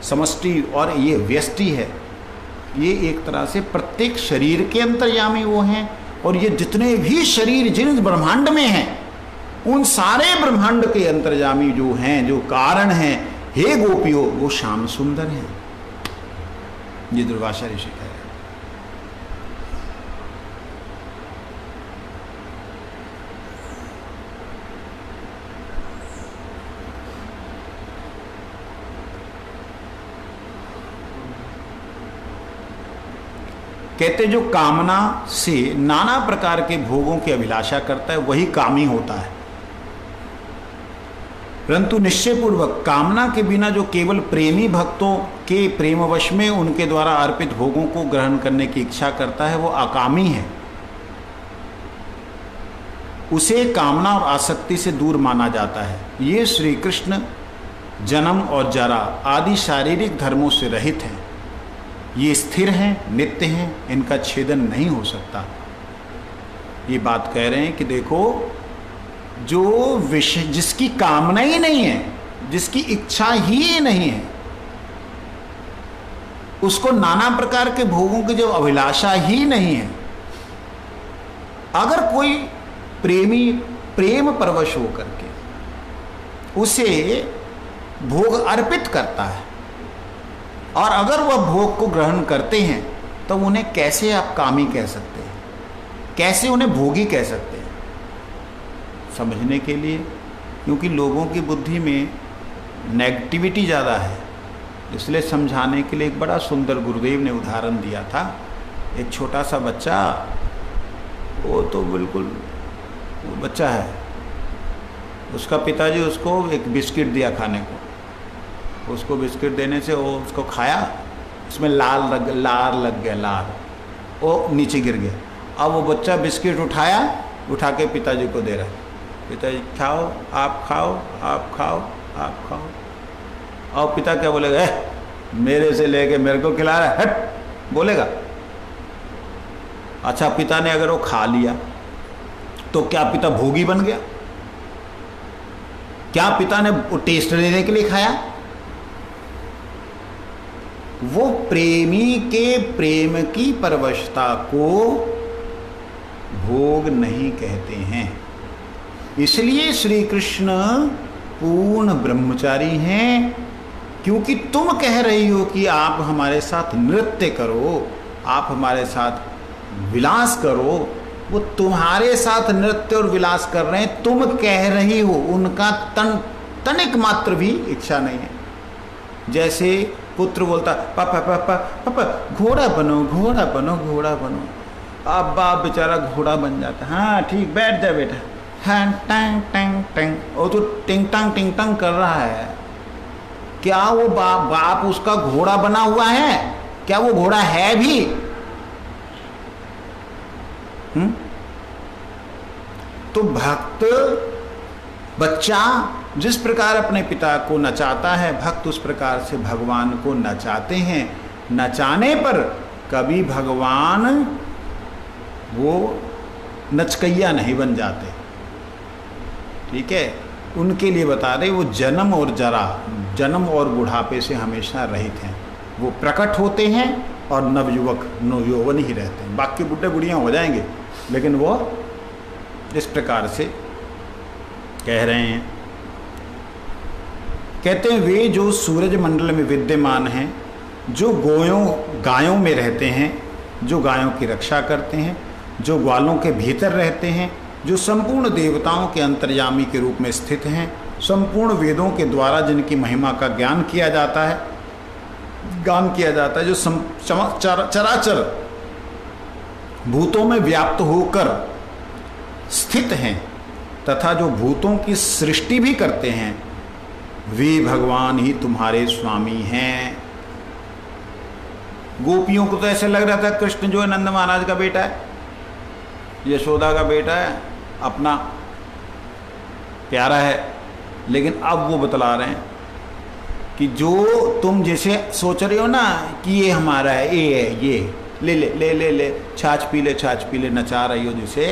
समष्टि और ये व्यष्टि है, ये एक तरह से प्रत्येक शरीर के अंतर्यामी वो हैं। और ये जितने भी शरीर जिन ब्रह्मांड में हैं, उन सारे ब्रह्मांड के अंतर्यामी जो हैं, जो कारण हैं, हे गोपियों, वो श्याम सुंदर हैं। ये दुर्वासा ऋषि कह रहे हैं। कहते जो कामना से नाना प्रकार के भोगों की अभिलाषा करता है वही कामी होता है, परंतु निश्चय पूर्वक कामना के बिना जो केवल प्रेमी भक्तों के प्रेमवश में उनके द्वारा अर्पित भोगों को ग्रहण करने की इच्छा करता है वो अकामी है। उसे कामना और आसक्ति से दूर माना जाता है। ये श्री कृष्ण जन्म और जरा आदि शारीरिक धर्मों से रहित हैं। ये स्थिर हैं, नित्य हैं, इनका छेदन नहीं हो सकता। ये बात कह रहे हैं कि देखो, जो विषय जिसकी कामना ही नहीं है, जिसकी इच्छा ही नहीं है, उसको नाना प्रकार के भोगों की जो अभिलाषा ही नहीं है, अगर कोई प्रेमी प्रेम परवश होकर के उसे भोग अर्पित करता है और अगर वह भोग को ग्रहण करते हैं तो उन्हें कैसे आप कामी कह सकते हैं, कैसे उन्हें भोगी कह सकते हैं? समझने के लिए, क्योंकि लोगों की बुद्धि में नेगेटिविटी ज़्यादा है, इसलिए समझाने के लिए एक बड़ा सुंदर गुरुदेव ने उदाहरण दिया था। एक छोटा सा बच्चा, वो तो बिल्कुल वो बच्चा है, उसका पिताजी उसको एक बिस्किट दिया खाने को। उसको बिस्किट देने से वो उसको खाया, उसमें लार लग गया, वो नीचे गिर गया। अब वो बच्चा बिस्किट उठा के पिताजी को दे रहा है, पिताजी खाओ, आप खाओ, आप खाओ, आप खाओ। और पिता क्या बोलेगा? मेरे से लेके मेरे को खिला रहा है, हट, बोलेगा? अच्छा, पिता ने अगर वो खा लिया तो क्या पिता भोगी बन गया? क्या पिता ने टेस्ट लेने के लिए खाया? वो प्रेमी के प्रेम की परवशता को भोग नहीं कहते हैं। इसलिए श्री कृष्ण पूर्ण ब्रह्मचारी हैं, क्योंकि तुम कह रही हो कि आप हमारे साथ नृत्य करो, आप हमारे साथ विलास करो। वो तुम्हारे साथ नृत्य और विलास कर रहे हैं, तुम कह रही हो, उनका तनिक मात्र भी इच्छा नहीं है। जैसे पुत्र बोलता, पापा पापा पापा घोड़ा बनो, घोड़ा बनो, घोड़ा बनो। अब बाप बेचारा घोड़ा बन जाता, हाँ ठीक, बैठ जा बेटा, हाँ टंग टंग टंग, वो तो टिंग टंग कर रहा है। क्या वो बाप उसका घोड़ा बना हुआ है? क्या वो घोड़ा है भी? तो भक्त बच्चा जिस प्रकार अपने पिता को नचाता है, भक्त उस प्रकार से भगवान को नचाते हैं। नचाने पर कभी भगवान वो नचकैया नहीं बन जाते, ठीक है? उनके लिए बता रहे, वो जन्म और जरा, जन्म और बुढ़ापे से हमेशा रहित हैं। वो प्रकट होते हैं और नवयुवक नवयौवन ही रहते हैं। बाकी बुढ़े बुढ़ियाँ हो जाएंगे, लेकिन वो इस प्रकार से कह रहे हैं। कहते हैं वे जो सूरज मंडल में विद्यमान हैं, जो गायों में रहते हैं, जो गायों की रक्षा करते हैं, जो ग्वालों के भीतर रहते हैं, जो संपूर्ण देवताओं के अंतर्यामी के रूप में स्थित हैं, संपूर्ण वेदों के द्वारा जिनकी महिमा का ज्ञान किया जाता है, जो चराचर भूतों में व्याप्त होकर स्थित हैं तथा जो भूतों की सृष्टि भी करते हैं, वे भगवान ही तुम्हारे स्वामी हैं। गोपियों को तो ऐसे लग रहा था कृष्ण जो है नंद महाराज का बेटा है, यशोदा का बेटा है, अपना प्यारा है। लेकिन अब वो बतला रहे हैं कि जो तुम जैसे सोच रहे हो ना कि ये हमारा है, ये है, ये ले ले ले ले ले छाछ पी ले नचा रही हो, जैसे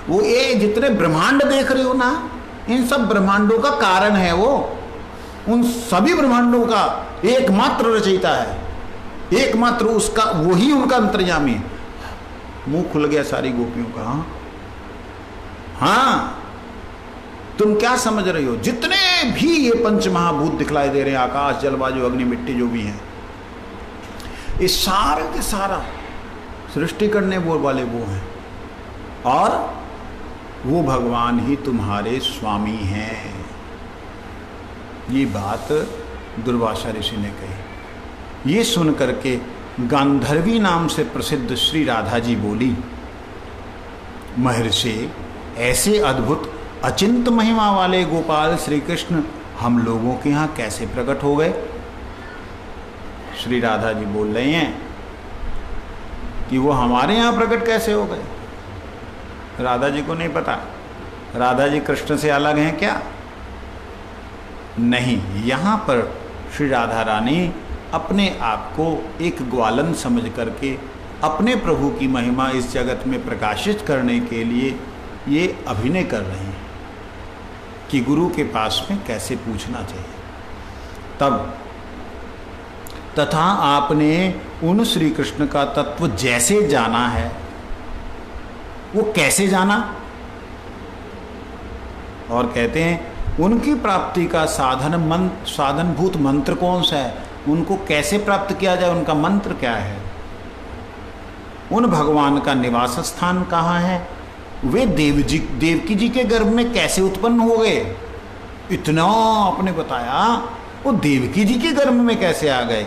वो ये जितने ब्रह्मांड देख रहे हो ना, इन सब ब्रह्मांडों का कारण है वो। उन सभी ब्रह्मांडों का एकमात्र रचयिता है, एकमात्र उसका, वही उनका अंतर्यामी है। मुंह खुल गया सारी गोपियों का। हाँ, तुम क्या समझ रही हो? जितने भी ये पंच महाभूत दिखलाई दे रहे हैं, आकाश जल वायु अग्नि मिट्टी जो भी हैं, ये सारे के सारा सृष्टि करने वाले वो हैं, और वो भगवान ही तुम्हारे स्वामी हैं। ये बात दुर्वासा ऋषि ने कही। ये सुन करके गांधर्वी नाम से प्रसिद्ध श्री राधा जी बोली, महर्षि ऐसे अद्भुत अचिंत महिमा वाले गोपाल श्री कृष्ण हम लोगों के यहाँ कैसे प्रकट हो गए। श्री राधा जी बोल रहे हैं कि वो हमारे यहाँ प्रकट कैसे हो गए। राधा जी को नहीं पता, राधा जी कृष्ण से अलग हैं क्या? नहीं, यहाँ पर श्री राधा रानी अपने आप को एक ग्वालन समझ करके अपने प्रभु की महिमा इस जगत में प्रकाशित करने के लिए ये अभिनय कर रहे हैं कि गुरु के पास में कैसे पूछना चाहिए। तब तथा आपने उन श्री कृष्ण का तत्व जैसे जाना है, वो कैसे जाना? और कहते हैं उनकी प्राप्ति का साधनभूत मंत्र कौन सा है, उनको कैसे प्राप्त किया जाए, उनका मंत्र क्या है, उन भगवान का निवास स्थान कहाँ है, वे देवकी जी के गर्भ में कैसे उत्पन्न हो गए, इतना आपने बताया। वो देवकी जी के गर्भ में कैसे आ गए,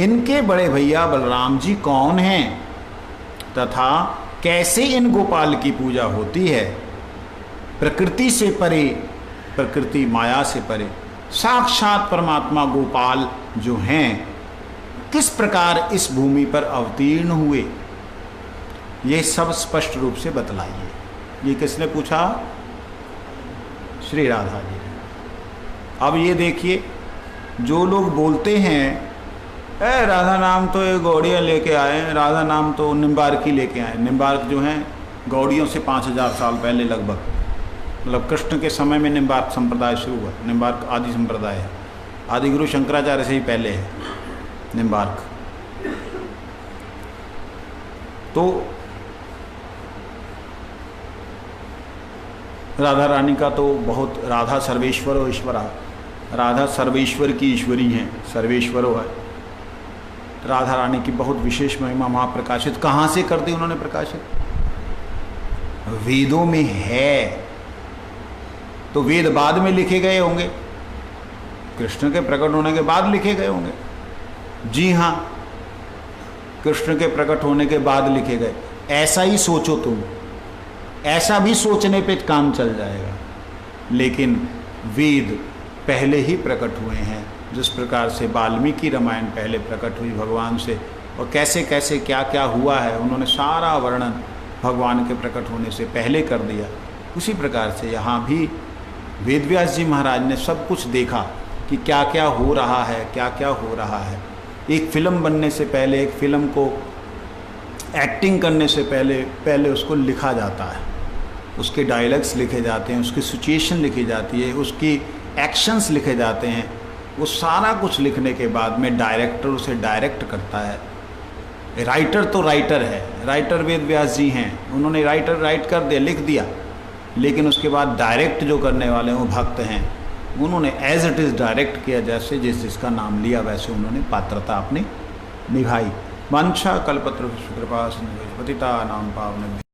इनके बड़े भैया बलराम जी कौन हैं, तथा कैसे इन गोपाल की पूजा होती है, प्रकृति से परे, प्रकृति माया से परे साक्षात परमात्मा गोपाल जो हैं किस प्रकार इस भूमि पर अवतीर्ण हुए, ये सब स्पष्ट रूप से बतलाइए। ये किसने पूछा? श्री राधा जी ने। अब ये देखिए, जो लोग बोलते हैं राधा नाम तो ये गौड़ियाँ लेके आए, राधा नाम तो निम्बार्की लेके आए। निम्बार्क जो हैं गौड़ियों से 5000 साल पहले लगभग, मतलब कृष्ण के समय में निम्बार्क संप्रदाय शुरू हुआ। निम्बार्क आदि संप्रदाय है, आदि गुरु शंकराचार्य से ही पहले है निम्बार्क। तो राधा रानी का तो बहुत, राधा सर्वेश्वरो ईश्वरा, राधा सर्वेश्वर की ईश्वरी हैं, सर्वेश्वरो है। राधा रानी की बहुत विशेष महिमा वहाँ प्रकाशित कहाँ से कर दी उन्होंने प्रकाशित? वेदों में है। तो वेद बाद में लिखे गए होंगे, कृष्ण के प्रकट होने के बाद लिखे गए होंगे। जी हाँ, कृष्ण के प्रकट होने के बाद लिखे गए। ऐसा ही सोचो तुम, ऐसा भी सोचने पे काम चल जाएगा। लेकिन वेद पहले ही प्रकट हुए हैं, जिस प्रकार से वाल्मीकि रामायण पहले प्रकट हुई भगवान से, और कैसे कैसे क्या क्या हुआ है उन्होंने सारा वर्णन भगवान के प्रकट होने से पहले कर दिया। उसी प्रकार से यहाँ भी वेदव्यास जी महाराज ने सब कुछ देखा कि क्या क्या हो रहा है, क्या क्या हो रहा है। एक फिल्म बनने से पहले, एक फिल्म को एक्टिंग करने से पहले उसको लिखा जाता है, उसके डायलॉग्स लिखे जाते हैं, उसकी सिचुएशन लिखी जाती है, उसकी एक्शंस लिखे जाते हैं। वो सारा कुछ लिखने के बाद में डायरेक्टर उसे डायरेक्ट करता है। राइटर तो राइटर है, राइटर वेद व्यास जी हैं, उन्होंने राइट कर दिया, लिख दिया। लेकिन उसके बाद डायरेक्ट जो करने वाले हैं वो भक्त हैं, उन्होंने एज इट इज़ डायरेक्ट किया, जैसे जिसका नाम लिया वैसे उन्होंने पात्रता अपनी निभाई। वांछा कल्पतरुभ्यश्च कृपा सिंधुभ्यश्च पतितानां पावनेभ्यो